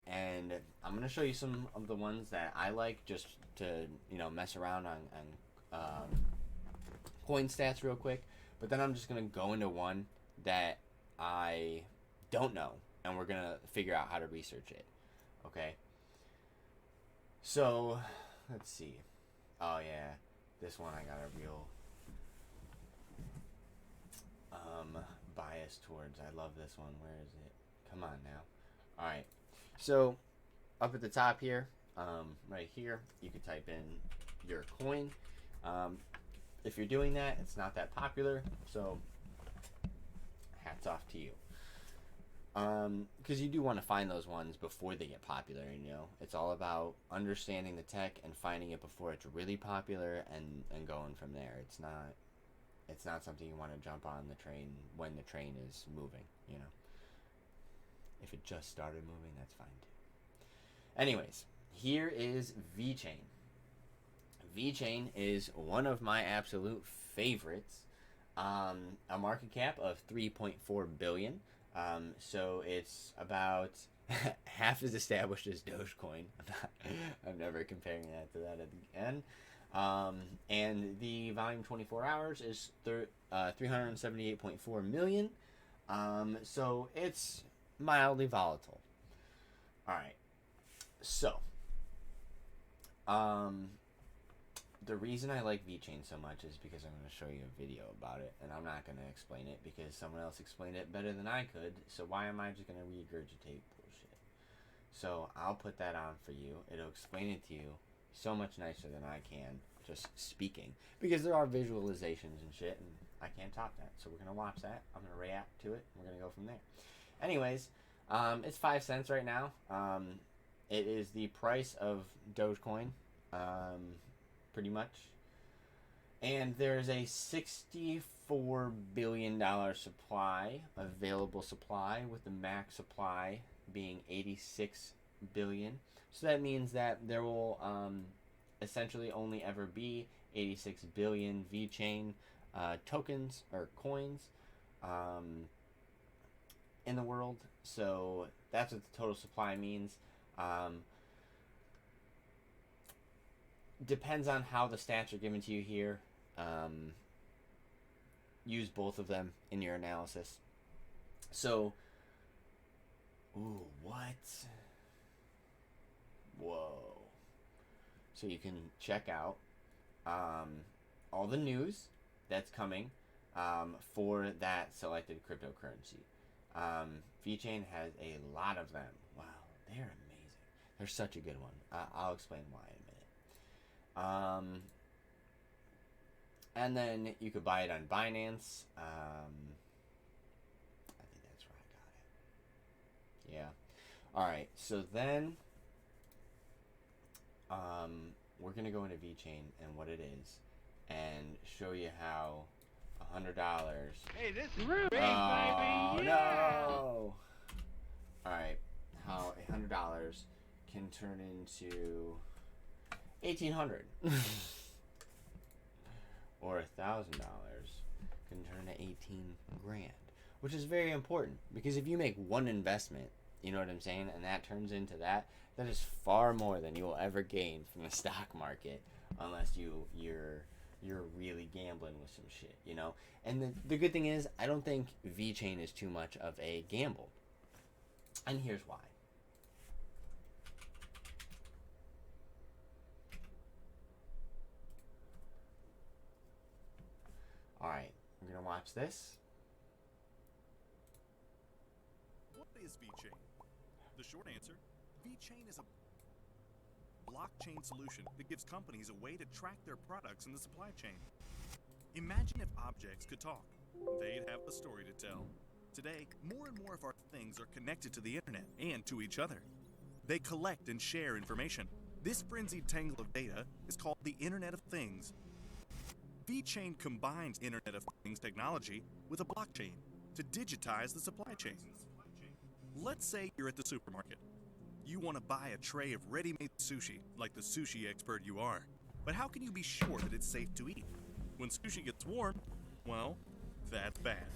and I'm gonna show you some of the ones that I like, just to mess around on coin stats real quick. But then I'm just gonna go into one that I don't know, and we're gonna figure out how to research it. Okay. So let's see. Oh yeah, this one I got a real bias towards. I love this one. Where is it? Come on now. All right. So up at the top here, right here, you can type in your coin. If you're doing that, it's not that popular, so hats off to you. Because you do want to find those ones before they get popular. It's all about understanding the tech and finding it before it's really popular, and going from there. It's not something you want to jump on the train when the train is moving. If it just started moving, that's fine too. Anyways, here is VeChain. VeChain is one of my absolute favorites. A market cap of 3.4 billion. So it's about half as established as Dogecoin. I'm never comparing that to that at the end. And the volume 24 hours is 378.4 million. So it's mildly volatile. All right. So, the reason I like VeChain so much is because I'm going to show you a video about it, and I'm not going to explain it because someone else explained it better than I could, so why am I just going to regurgitate bullshit? So I'll put that on for you. It'll explain it to you so much nicer than I can just speaking, because there are visualizations and shit, and I can't top that. So we're going to watch that. I'm going to react to it. We're going to go from there. Anyways, it's 5 cents right now. It is the price of Dogecoin. Pretty much. And there's a $64 billion supply, available supply, with the max supply being 86 billion. So that means that there will essentially only ever be 86 billion VeChain tokens or coins in the world. So that's what the total supply means. Depends on how the stats are given to you here. Use both of them in your analysis. So, ooh, what? Whoa. So you can check out all the news that's coming for that selected cryptocurrency. VeChain has a lot of them. Wow, they're amazing. They're such a good one. I'll explain why in a minute. And then you could buy it on Binance. I think that's where I got it. Yeah. All right. So then, we're gonna go into VeChain and what it is, and show you how $100. Hey, this is great, baby. Oh Yeah. no! All right. How $100 can turn into 1,800. Or $1,000 can turn to 18 grand, which is very important, because if you make one investment, you know what I'm saying, and that turns into that is far more than you will ever gain from the stock market, unless you're really gambling with some shit, And the good thing is, I don't think VeChain is too much of a gamble, and here's why. Alright, we're going to watch this. What is VeChain? The short answer, VeChain is a blockchain solution that gives companies a way to track their products in the supply chain. Imagine if objects could talk. They'd have a story to tell. Today, more and more of our things are connected to the internet and to each other. They collect and share information. This frenzied tangle of data is called the Internet of Things. VeChain combines Internet of Things technology with a blockchain to digitize the supply chain. Let's say you're at the supermarket. You want to buy a tray of ready-made sushi, like the sushi expert you are. But how can you be sure that it's safe to eat? When sushi gets warm, well, that's bad.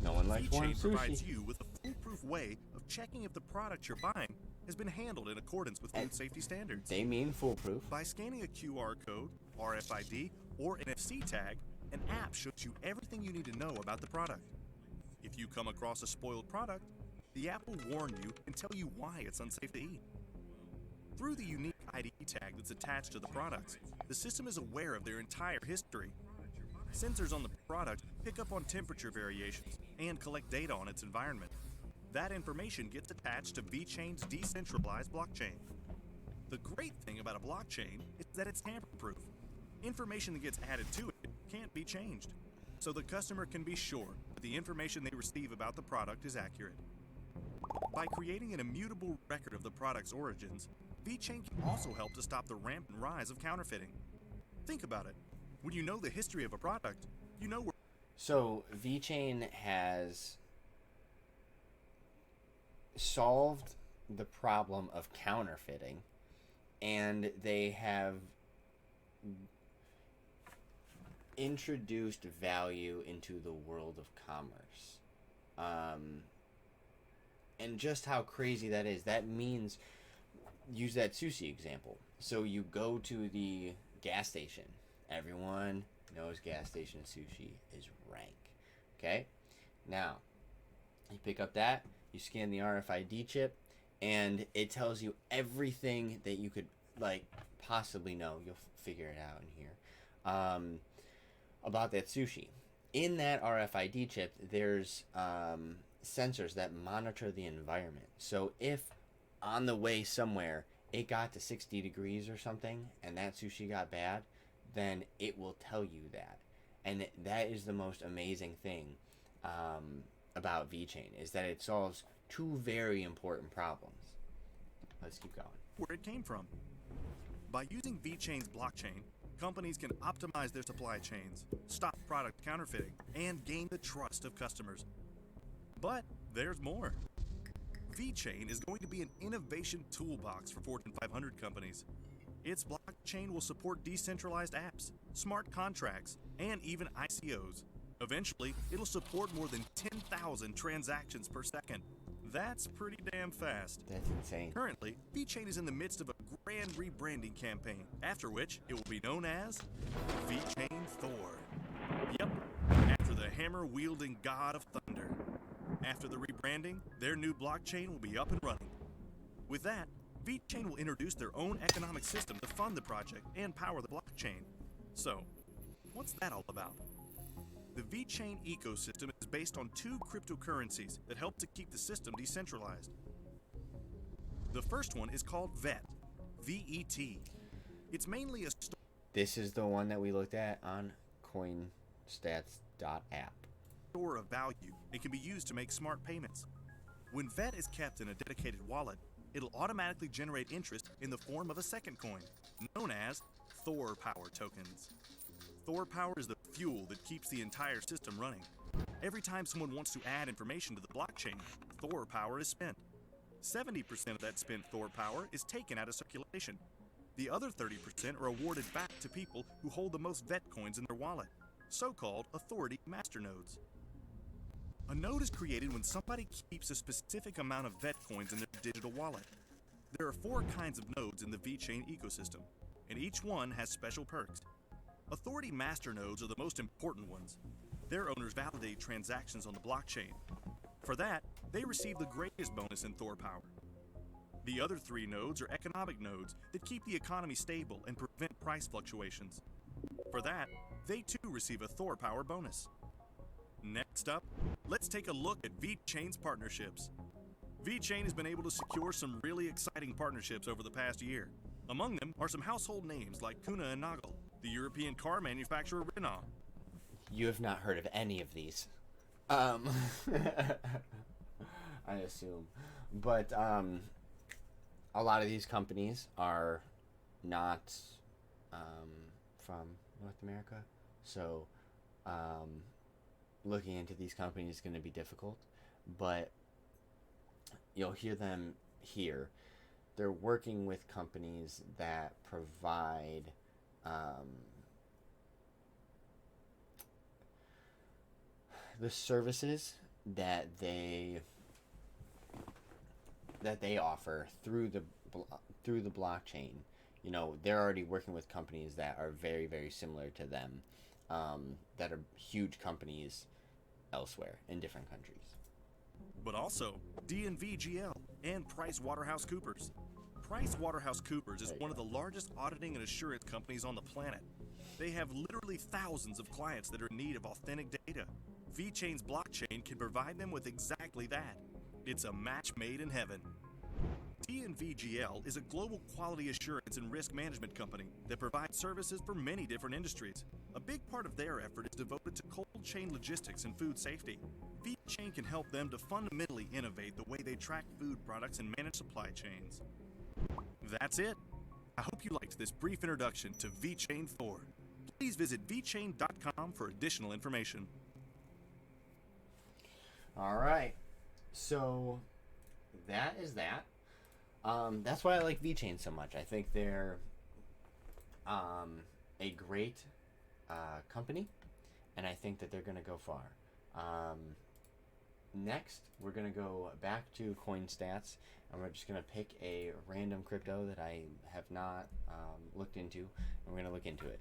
No one likes warm VeChain provides sushi. you with a foolproof way of checking if the product you're buying has been handled in accordance with food safety standards. They mean foolproof. By scanning a QR code, RFID, or NFC tag, an app shows you everything you need to know about the product. If you come across a spoiled product, the app will warn you and tell you why it's unsafe to eat. Through the unique ID tag that's attached to the products, the system is aware of their entire history. Sensors on the product pick up on temperature variations and collect data on its environment. That information gets attached to VeChain's decentralized blockchain. The great thing about a blockchain is that it's tamper-proof. Information that gets added to it can't be changed, so the customer can be sure that the information they receive about the product is accurate. By creating an immutable record of the product's origins, VeChain can also help to stop the rampant rise of counterfeiting. Think about it. When you know the history of a product, you know where... So, VeChain has solved the problem of counterfeiting, and they have introduced value into the world of commerce. And just how crazy that is. That means, use that sushi example. So you go to the gas station. Everyone knows gas station sushi is rank. Okay? Now, you pick up that, you scan the RFID chip, and it tells you everything that you could, like, possibly know. You'll figure it out in here. About that sushi. In that RFID chip, there's sensors that monitor the environment. So if on the way somewhere it got to 60 degrees or something and that sushi got bad, then it will tell you that. And that is the most amazing thing about VeChain, is that it solves two very important problems. Let's keep going. Where it came from. By using VeChain's blockchain, companies can optimize their supply chains, stop product counterfeiting, and gain the trust of customers. But there's more. VeChain is going to be an innovation toolbox for Fortune 500 companies. Its blockchain will support decentralized apps, smart contracts, and even ICOs. Eventually, it'll support more than 10,000 transactions per second. That's pretty damn fast. That's insane. Currently, VeChain is in the midst of a grand rebranding campaign, after which it will be known as VeChain Thor. Yep, after the hammer-wielding god of thunder. After the rebranding, their new blockchain will be up and running. With that, VeChain will introduce their own economic system to fund the project and power the blockchain. So, what's that all about? The VeChain ecosystem is based on two cryptocurrencies that help to keep the system decentralized. The first one is called VET, V-E-T. It's mainly a This is the one that we looked at on Coinstats.app. store of value and can be used to make smart payments. When VET is kept in a dedicated wallet, it'll automatically generate interest in the form of a second coin, known as Thor Power tokens. Thor Power is the fuel that keeps the entire system running. Every time someone wants to add information to the blockchain, Thor Power is spent. 70% of that spent Thor Power is taken out of circulation. The other 30% are awarded back to people who hold the most VET coins in their wallet, so-called authority masternodes. A node is created when somebody keeps a specific amount of VET coins in their digital wallet. There are 4 kinds of nodes in the VeChain ecosystem, and each one has special perks. Authority masternodes are the most important ones. Their owners validate transactions on the blockchain. For that, they receive the greatest bonus in Thor Power. The other 3 nodes are economic nodes that keep the economy stable and prevent price fluctuations. For that, they too receive a Thor Power bonus. Next up, let's take a look at VeChain's partnerships. VeChain has been able to secure some really exciting partnerships over the past year. Among them are some household names like Kuna and Nagel, the European car manufacturer Renault. You have not heard of any of these. I assume. But a lot of these companies are not from North America. So looking into these companies is going to be difficult. But you'll hear them here. They're working with companies that provide the services that they that they offer through the blockchain, you know, they're already working with companies that are very, very similar to them, that are huge companies elsewhere in different countries. But also DNVGL and PricewaterhouseCoopers. PricewaterhouseCoopers is one of the largest auditing and assurance companies on the planet. They have literally thousands of clients that are in need of authentic data. VeChain's blockchain can provide them with exactly that. It's a match made in heaven. DNVGL is a global quality assurance and risk management company that provides services for many different industries. A big part of their effort is devoted to cold chain logistics and food safety. VeChain can help them to fundamentally innovate the way they track food products and manage supply chains. That's it. I hope you liked this brief introduction to VeChain 4. Please visit VeChain.com for additional information. All right, so that is that. That's why I like VeChain so much. I think they're a great company, and I think that they're going to go far. Next, we're going to go back to Coinstats, and we're just going to pick a random crypto that I have not looked into, and we're going to look into it.